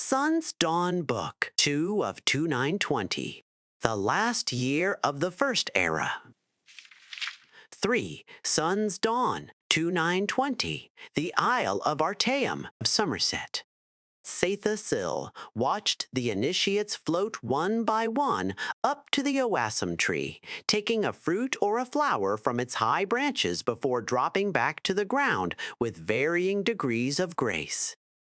Sun's Dawn Book 2 of 2920, the last year of the First Era. 3. Sun's Dawn 2920, the Isle of Artaeum of Somerset. Satha watched the initiates float one by one up to the oasam tree, taking a fruit or a flower from its high branches before dropping back to the ground with varying degrees of grace.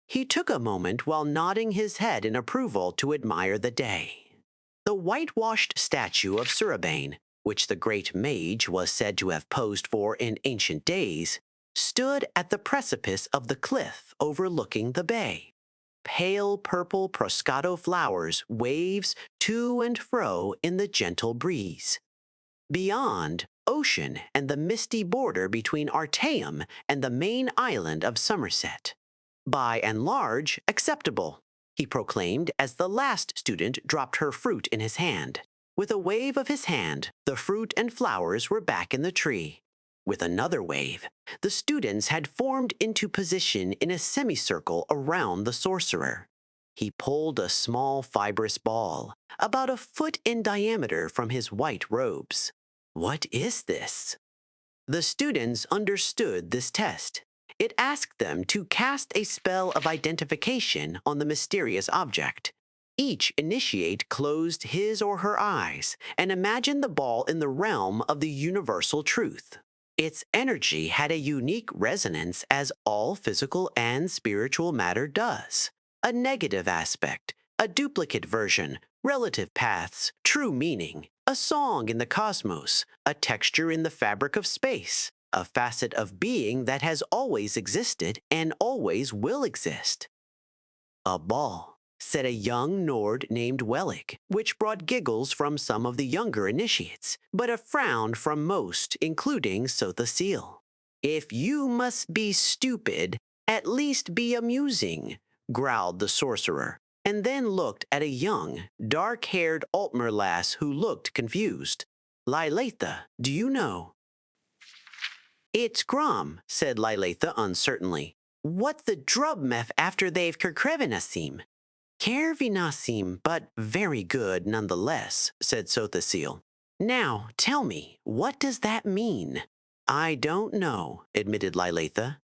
He took a moment while nodding his head in approval to admire the day. The whitewashed statue of Surabane, which the great mage was said to have posed for in ancient days, stood at the precipice of the cliff overlooking the bay. Pale purple proscato flowers waves to and fro in the gentle breeze. Beyond, ocean and the misty border between Artaeum and the main island of Somerset. By and large, acceptable, he proclaimed as the last student dropped her fruit in his hand. With a wave of his hand, the fruit and flowers were back in the tree. With another wave, the students had formed into position in a semicircle around the sorcerer. He pulled a small fibrous ball, about a foot in diameter, from his white robes. "What is this?" The students understood this test. It asked them to cast a spell of identification on the mysterious object. Each initiate closed his or her eyes and imagined the ball in the realm of the universal truth. Its energy had a unique resonance, as all physical and spiritual matter does. A negative aspect, a duplicate version, relative paths, true meaning, a song in the cosmos, a texture in the fabric of space, a facet of being that has always existed and always will exist. "A ball," said a young Nord named Wellig, which brought giggles from some of the younger initiates, but a frown from most, including Sotha. "If you must be stupid, at least be amusing," growled the sorcerer, and then looked at a young, dark-haired Altmer lass who looked confused. "Lilatha, do you know?" "It's Grom," said Lilatha uncertainly. "What the drubmeth after they've Kerkrevinasim?" "Kervinasim, but very good nonetheless," said Sotha. "Now, tell me, what does that mean?" "I don't know," admitted Lilatha.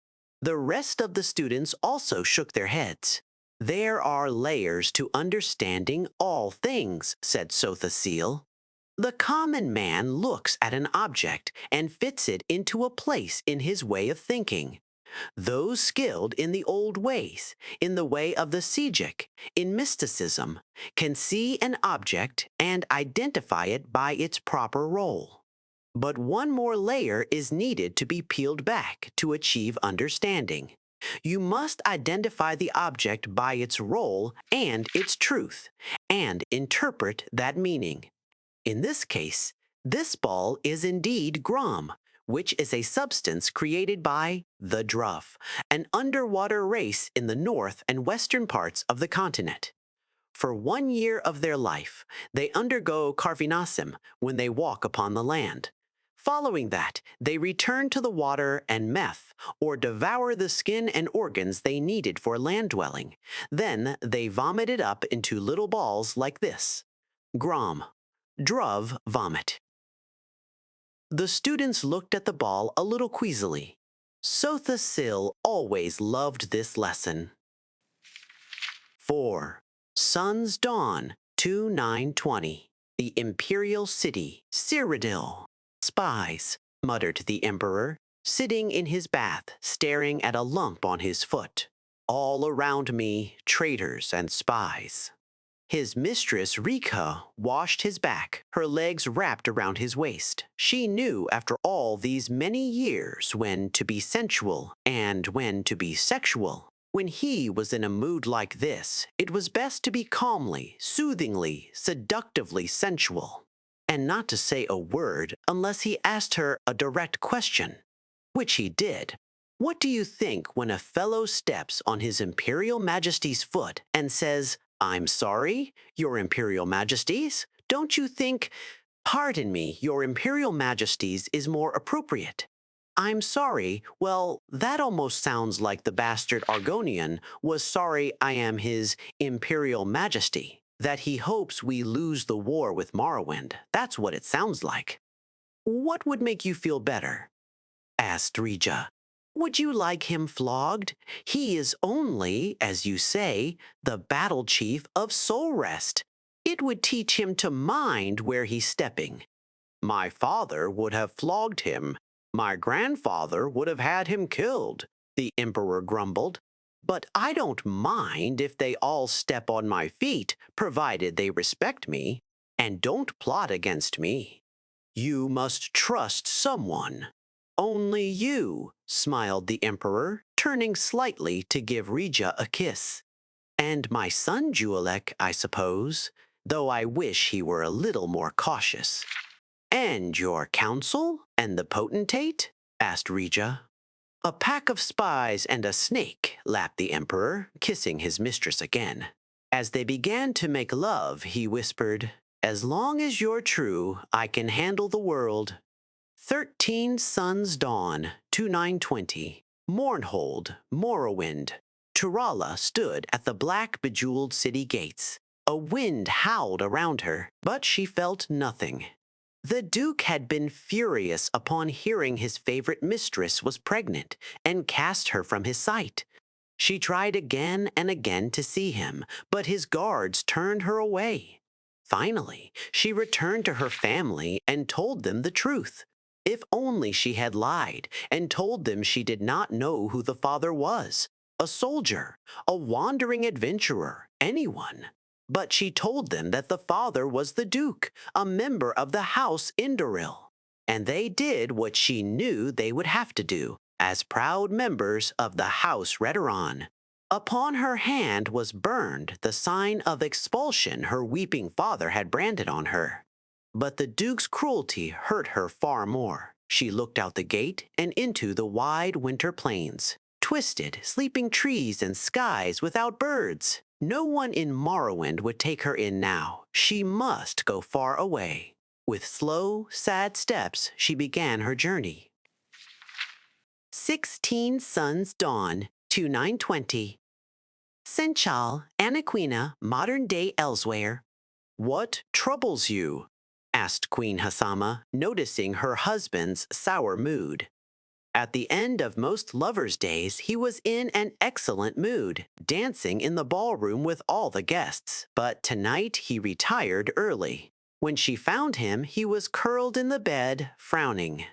The rest of the students also shook their heads. "There are layers to understanding all things," said Sotha. "The common man looks at an object and fits it into a place in his way of thinking. Those skilled in the old ways, in the way of the Sejik, in mysticism, can see an object and identify it by its proper role. But one more layer is needed to be peeled back to achieve understanding. You must identify the object by its role and its truth, and interpret that meaning. In this case, this ball is indeed Grom, which is a substance created by the Druff, an underwater race in the north and western parts of the continent. For 1 year of their life, they undergo Karvinasim when they walk upon the land. Following that, they return to the water and meth, or devour the skin and organs they needed for land dwelling. Then they vomit it up into little balls like this. Grom. Druv vomit. The students looked at the ball a little queasily. Sotha always loved this lesson. 4. Sun's Dawn 2920, the Imperial City, Cyrodiil. "Spies," muttered the Emperor, sitting in his bath, staring at a lump on his foot. "All around me, traitors and spies." His mistress, Rika, washed his back, her legs wrapped around his waist. She knew after all these many years when to be sensual and when to be sexual. When he was in a mood like this, it was best to be calmly, soothingly, seductively sensual, and not to say a word unless he asked her a direct question, which he did. "What do you think when a fellow steps on His Imperial Majesty's foot and says, 'I'm sorry, Your Imperial Majesties'? Don't you think, 'Pardon me, Your Imperial Majesties' is more appropriate. I'm sorry. Well, that almost sounds like the bastard Argonian was sorry I am his Imperial Majesty, that he hopes we lose the war with Morrowind. That's what it sounds like. What would make you feel better? Asked Rija. Would you like him flogged? He is only, as you say, the battle chief of Soul Rest. It would teach him to mind where he's stepping. My father would have flogged him. My grandfather would have had him killed, the emperor grumbled. But I don't mind if they all step on my feet, provided they respect me, and don't plot against me. You must trust someone. Only you, smiled the emperor, turning slightly to give Rija a kiss. And my son Julek, I suppose, though I wish he were a little more cautious. And your council and the potentate? Asked Rija. A pack of spies and a snake, laughed the emperor, kissing his mistress again. As they began to make love, he whispered, As long as you're true, I can handle the world. 13 Suns Dawn, 2920. Mournhold, Morrowind. Turala stood at the black bejeweled city gates. A wind howled around her, but she felt nothing. The Duke had been furious upon hearing his favorite mistress was pregnant and cast her from his sight. She tried again and again to see him, but his guards turned her away. Finally, she returned to her family and told them the truth. If only she had lied and told them she did not know who the father was, a soldier, a wandering adventurer, anyone. But she told them that the father was the Duke, a member of the House Indoril. And they did what she knew they would have to do, as proud members of the House Redoran. Upon her hand was burned the sign of expulsion her weeping father had branded on her. But the Duke's cruelty hurt her far more. She looked out the gate and into the wide winter plains. Twisted, sleeping trees and skies without birds. No one in Morrowind would take her in now. She must go far away. With slow, sad steps, she began her journey. 16 Suns Dawn, 2920. Senchal, Anaquina, modern-day Elsewhere. What troubles you? Asked Queen Hassama, noticing her husband's sour mood. At the end of most lovers' days, he was in an excellent mood, dancing in the ballroom with all the guests. But tonight he retired early. When she found him, he was curled in the bed, frowning.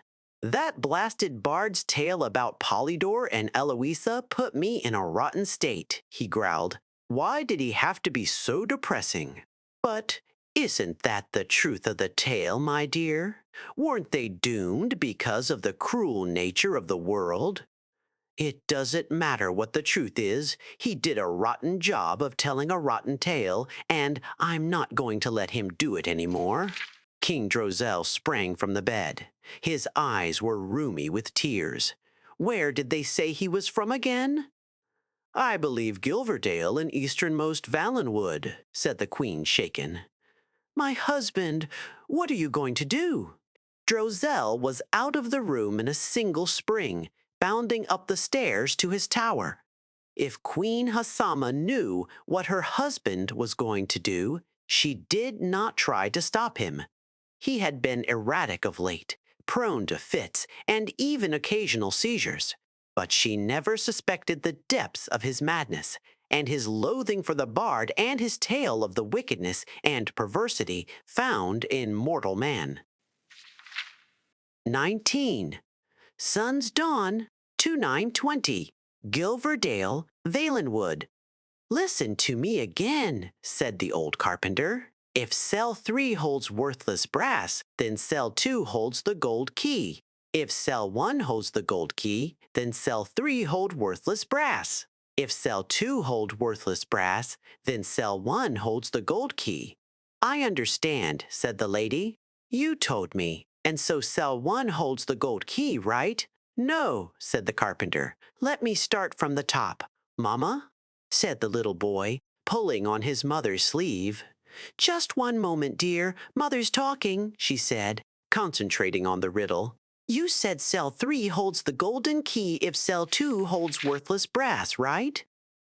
That blasted bard's tale about Polydor and Eloisa put me in a rotten state, he growled. Why did he have to be so depressing? But isn't that the truth of the tale, my dear? Weren't they doomed because of the cruel nature of the world? It doesn't matter what the truth is. He did a rotten job of telling a rotten tale, and I'm not going to let him do it anymore. King Drozel sprang from the bed. His eyes were rheumy with tears. Where did they say he was from again? I believe Gilverdale in easternmost Valenwood, said the queen, shaken. My husband, what are you going to do? Drozel was out of the room in a single spring, bounding up the stairs to his tower. If Queen Hassama knew what her husband was going to do, she did not try to stop him. He had been erratic of late, prone to fits and even occasional seizures, but she never suspected the depths of his madness, and his loathing for the bard and his tale of the wickedness and perversity found in mortal man. 19. Sun's Dawn, 2920. Gilverdale, Valenwood. Listen to me again, said the old carpenter. If cell 3 holds worthless brass, then cell 2 holds the gold key. If cell 1 holds the gold key, then cell 3 hold worthless brass. If cell 2 hold worthless brass, then cell 1 holds the gold key. I understand, said the lady. You told me. And so cell 1 holds the gold key, right? No, said the carpenter. Let me start from the top. Mama? Said the little boy, pulling on his mother's sleeve. Just one moment, dear. Mother's talking, she said, concentrating on the riddle. You said cell 3 holds the golden key if cell 2 holds worthless brass, right?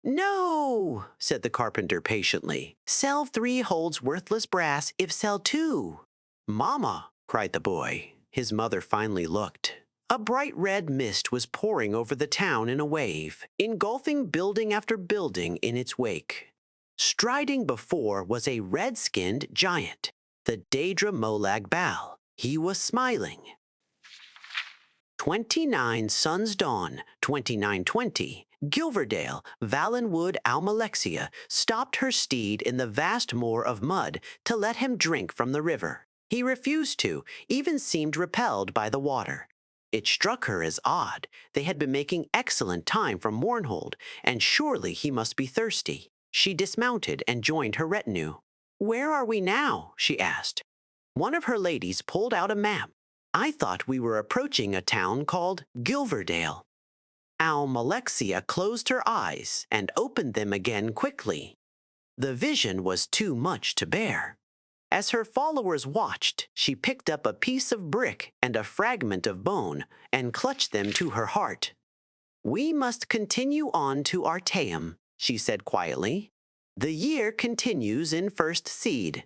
No, said the carpenter patiently. Cell 3 holds worthless brass if cell 2. Mama, cried the boy. His mother finally looked. A bright red mist was pouring over the town in a wave, engulfing building after building in its wake. Striding before was a red-skinned giant, the Daedra Molag Bal. He was smiling. 29 Suns Dawn, 2920. Gilverdale, Valenwood Almalexia, stopped her steed in the vast moor of mud to let him drink from the river. He refused to, even seemed repelled by the water. It struck her as odd. They had been making excellent time from Mournhold, and surely he must be thirsty. She dismounted and joined her retinue. Where are we now? She asked. One of her ladies pulled out a map. I thought we were approaching a town called Gilverdale. Almalexia closed her eyes and opened them again quickly. The vision was too much to bear. As her followers watched, she picked up a piece of brick and a fragment of bone and clutched them to her heart. We must continue on to Artaeum, she said quietly. The year continues in first seed.